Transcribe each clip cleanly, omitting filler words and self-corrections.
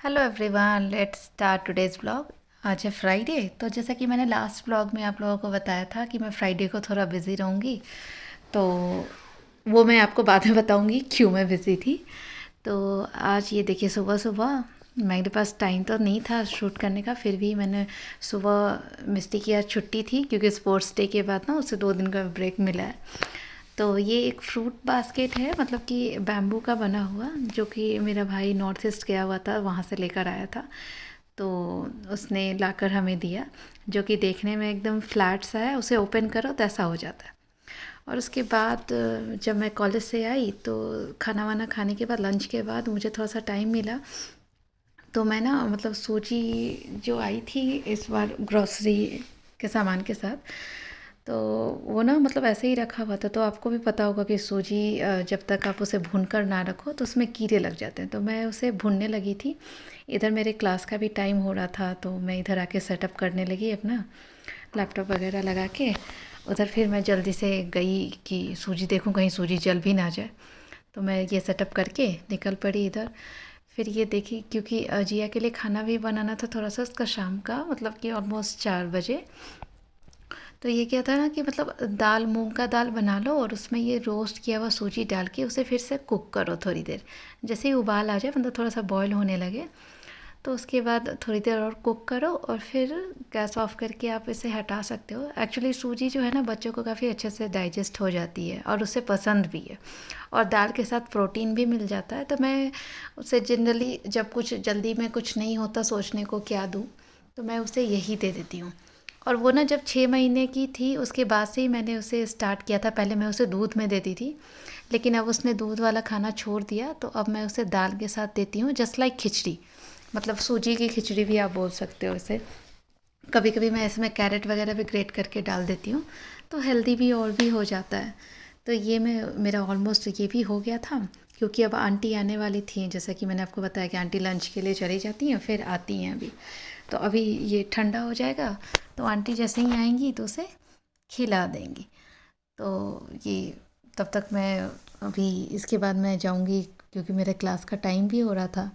Hello everyone, let's start today's vlog. आज है Friday. तो जैसा कि मैंने लास्ट व्लॉग में आप लोगों को बताया था कि मैं फ्राइडे को थोड़ा बिज़ी रहूँगी, तो वो मैं आपको बाद में बताऊँगी क्यों मैं बिज़ी थी। तो आज ये देखिए, सुबह सुबह मेरे पास टाइम तो नहीं था शूट करने का, फिर भी मैंने सुबह, मिस्टी की आज छुट्टी थी क्योंकि स्पोर्ट्स डे के बाद ना उसे 2 दिन का ब्रेक मिला है। तो ये एक फ्रूट बास्केट है, मतलब कि बैम्बू का बना हुआ, जो कि मेरा भाई नॉर्थ ईस्ट गया हुआ था, वहाँ से लेकर आया था। तो उसने लाकर हमें दिया, जो कि देखने में एकदम फ्लैट सा है, उसे ओपन करो तो ऐसा हो जाता है। और उसके बाद जब मैं कॉलेज से आई तो खाना वाना खाने के बाद, लंच के बाद मुझे थोड़ा सा टाइम मिला, तो मैं ना मतलब सूजी जो आई थी इस बार ग्रॉसरी के सामान के साथ, तो वो ना मतलब ऐसे ही रखा हुआ था। तो आपको भी पता होगा कि सूजी जब तक आप उसे भून कर ना रखो तो उसमें कीड़े लग जाते हैं। तो मैं उसे भूनने लगी थी, इधर मेरे क्लास का भी टाइम हो रहा था, तो मैं इधर आके सेटअप करने लगी अपना लैपटॉप वगैरह लगा के। उधर फिर मैं जल्दी से गई कि सूजी देखूं कहीं सूजी जल भी ना जाए। तो मैं ये सेटअप करके निकल पड़ी इधर। फिर ये देखी, क्योंकि जिया के लिए खाना भी बनाना था थोड़ा सा उसका शाम का, मतलब कि ऑलमोस्ट 4 बजे। तो ये क्या था ना कि मतलब दाल, मूंग का दाल बना लो और उसमें ये रोस्ट किया हुआ सूजी डाल के उसे फिर से कुक करो थोड़ी देर। जैसे ही उबाल आ जाए, मतलब थोड़ा सा बॉयल होने लगे, तो उसके बाद थोड़ी देर और कुक करो और फिर गैस ऑफ करके आप इसे हटा सकते हो। एक्चुअली सूजी जो है ना, बच्चों को काफ़ी अच्छे से डाइजेस्ट हो जाती है और उसे पसंद भी है, और दाल के साथ प्रोटीन भी मिल जाता है। तो मैं उसे जनरली जब कुछ जल्दी में कुछ नहीं होता सोचने को क्या दूँ, तो मैं उसे यही दे देती हूँ। और वो ना जब 6 महीने की थी उसके बाद से ही मैंने उसे स्टार्ट किया था। पहले मैं उसे दूध में देती थी, लेकिन अब उसने दूध वाला खाना छोड़ दिया, तो अब मैं उसे दाल के साथ देती हूँ, जस्ट लाइक खिचड़ी, मतलब सूजी की खिचड़ी भी आप बोल सकते हो इसे। कभी कभी मैं इसमें कैरेट वगैरह भी ग्रेट करके डाल देती हूँ, तो हेल्दी भी और भी हो जाता है। तो ये मैं मेरा ऑलमोस्ट ये भी हो गया था, क्योंकि अब आंटी आने वाली थी, जैसा कि मैंने आपको बताया कि आंटी लंच के लिए चली जाती हैं फिर आती हैं अभी। तो अभी ये ठंडा हो जाएगा, तो आंटी जैसे ही आएंगी तो उसे खिला देंगी। तो ये तब तक मैं, अभी इसके बाद मैं जाऊंगी, क्योंकि मेरे क्लास का टाइम भी हो रहा था।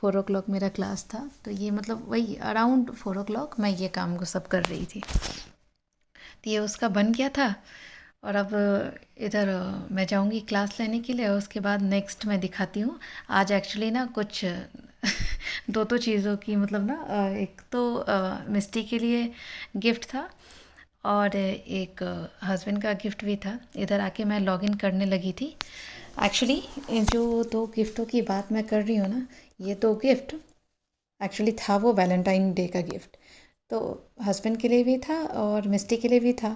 4 o'clock मेरा क्लास था, तो ये मतलब वही अराउंड 4 o'clock मैं ये काम को सब कर रही थी। तो ये उसका बन गया था। और अब इधर मैं जाऊंगी क्लास लेने के लिए, और उसके बाद नेक्स्ट मैं दिखाती हूँ। आज एक्चुअली ना कुछ दो चीज़ों की, मतलब ना एक तो मिस्टी के लिए गिफ्ट था, और एक हस्बैंड का गिफ्ट भी था। इधर आके मैं लॉगिन करने लगी थी। एक्चुअली जो 2 गिफ्टों की बात मैं कर रही हूँ ना, ये 2 गिफ्ट एक्चुअली था वो वैलेंटाइन डे का गिफ्ट। तो हस्बैंड के लिए भी था और मिस्टी के लिए भी था,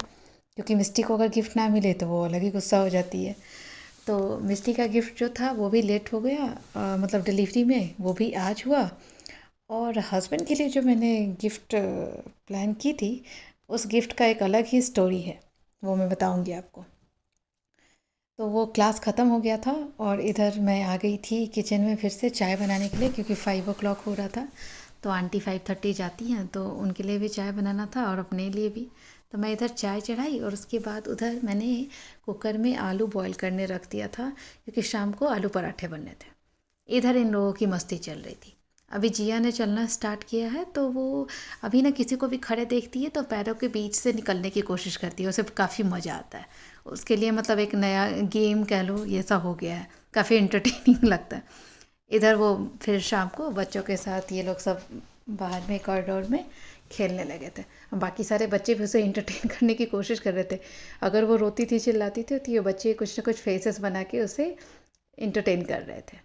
क्योंकि मिस्टी को अगर गिफ्ट ना मिले तो वो अलग ही गुस्सा हो जाती है। तो मिस्टी का गिफ्ट जो था वो भी लेट हो गया, मतलब डिलीवरी में वो भी आज हुआ। और हस्बैंड के लिए जो मैंने गिफ्ट प्लान की थी, उस गिफ्ट का एक अलग ही स्टोरी है, वो मैं बताऊंगी आपको। तो वो क्लास ख़त्म हो गया था, और इधर मैं आ गई थी किचन में फिर से चाय बनाने के लिए, क्योंकि 5 o'clock हो रहा था। तो आंटी 5:30 जाती हैं, तो उनके लिए भी चाय बनाना था और अपने लिए भी। तो मैं इधर चाय चढ़ाई, और उसके बाद उधर मैंने कुकर में आलू बॉईल करने रख दिया था, क्योंकि शाम को आलू पराठे बनने थे। इधर इन लोगों की मस्ती चल रही थी। अभी जिया ने चलना स्टार्ट किया है, तो वो अभी ना किसी को भी खड़े देखती है तो पैरों के बीच से निकलने की कोशिश करती है, उसे काफ़ी मज़ा आता है। उसके लिए मतलब एक नया गेम कह लो, ये सा हो गया है, काफ़ी इंटरटेनिंग लगता है। इधर वो फिर शाम को बच्चों के साथ ये लोग सब बाहर में कॉरिडोर में खेलने लगे थे। बाकी सारे बच्चे भी उसे इंटरटेन करने की कोशिश कर रहे थे। अगर वो रोती थी, चिल्लाती थी, तो ये बच्चे कुछ ना कुछ फेसेस बना के उसे इंटरटेन कर रहे थे।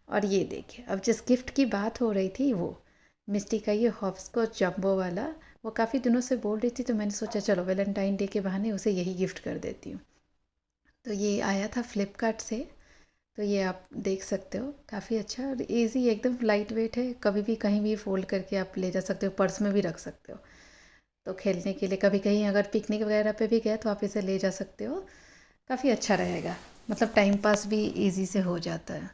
और ये देखिए, अब जिस गिफ्ट की बात हो रही थी, वो मिस्टी का ये हॉपस्कॉच जंबो वाला, वो काफ़ी दिनों से बोल रही थी, तो मैंने सोचा चलो वैलेंटाइन डे के बहाने उसे यही गिफ्ट कर देती हूँ। तो ये आया था फ्लिपकार्ट से। तो ये आप देख सकते हो, काफ़ी अच्छा और इजी, एकदम लाइट वेट है, कभी भी कहीं भी फोल्ड करके आप ले जा सकते हो, पर्स में भी रख सकते हो। तो खेलने के लिए कभी कहीं अगर पिकनिक वगैरह पे भी गए तो आप इसे ले जा सकते हो, काफ़ी अच्छा रहेगा, मतलब टाइम पास भी इजी से हो जाता है।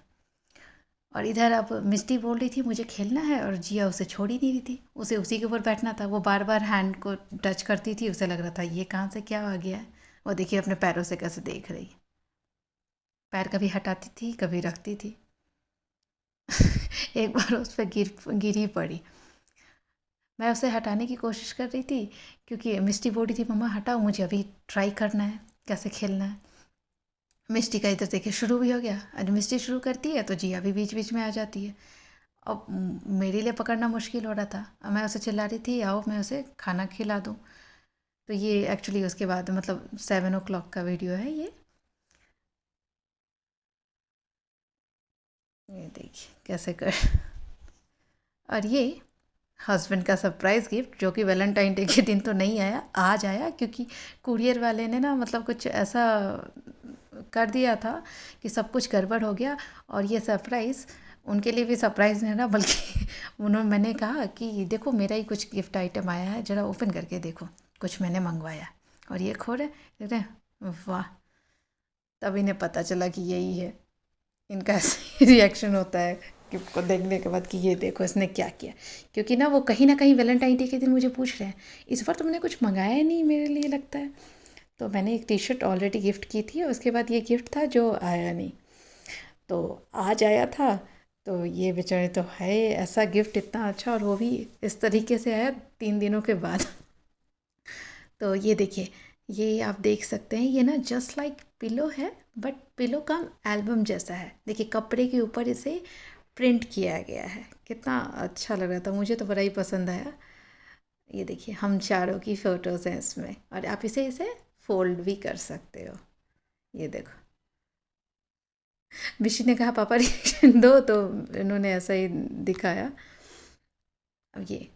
और इधर अब मिस्टी बोल रही थी मुझे खेलना है, और जिया उसे छोड़ ही नहीं रही थी, उसे उसी के ऊपर बैठना था। वो बार बार हैंड को टच करती थी, उसे लग रहा था ये कहाँ से क्या आ गया है। वो देखिए अपने पैरों से कैसे देख रही, पैर कभी हटाती थी कभी रखती थी। एक बार उस पर गिर ही पड़ी। मैं उसे हटाने की कोशिश कर रही थी क्योंकि मिस्टी बोल रही थी मम्मा हटाओ, मुझे अभी ट्राई करना है कैसे खेलना है। मिस्टी का इधर देखिए शुरू भी हो गया। आज मिस्टी शुरू करती है तो जिया भी बीच बीच में आ जाती है। अब मेरे लिए पकड़ना मुश्किल हो रहा था। अब मैं उसे चिल्ला रही थी आओ मैं उसे खाना खिला दूँ। तो ये एक्चुअली उसके बाद मतलब 7 o'clock का वीडियो है ये। ये देखिए कैसे कर। और ये हस्बैंड का सरप्राइज़ गिफ्ट जो कि वैलेंटाइन डे के दिन तो नहीं आया, आज आया क्योंकि कुरियर वाले ने ना मतलब कुछ ऐसा कर दिया था कि सब कुछ गड़बड़ हो गया। और ये सरप्राइज़ उनके लिए भी सरप्राइज़ नहीं रहा, बल्कि मैंने कहा कि देखो मेरा ही कुछ गिफ्ट आइटम आया है, ज़रा ओपन करके देखो कुछ मैंने मंगवाया। और ये खोले देख रहे हैं, वाह। तब इन्हें पता चला कि यही है। इनका ऐसे रिएक्शन होता है गिफ्ट को देखने के बाद कि ये देखो इसने क्या किया। क्योंकि ना कहीं वैलेंटाइन डे के दिन मुझे पूछ रहे हैं इस बार तुमने कुछ मंगाया नहीं मेरे लिए लगता है। तो मैंने एक टी शर्ट ऑलरेडी गिफ्ट की थी और उसके बाद ये गिफ्ट था जो आया नहीं। तो आज आया था। तो ये बेचारे तो है ऐसा गिफ्ट इतना अच्छा, और वो भी इस तरीके से आया 3 दिनों के बाद। तो ये देखिए, ये आप देख सकते हैं ये ना जस्ट लाइक पिलो है, बट पिलो का एल्बम जैसा है। देखिए कपड़े के ऊपर इसे प्रिंट किया गया है। कितना अच्छा लग रहा था, मुझे तो बड़ा ही पसंद आया। ये देखिए हम चारों की फ़ोटोज़ हैं इसमें, और आप इसे इसे फोल्ड भी कर सकते हो। ये देखो, बिशी ने कहा पापा रिएक्शन दो, तो इन्होंने ऐसा ही दिखाया। अब ये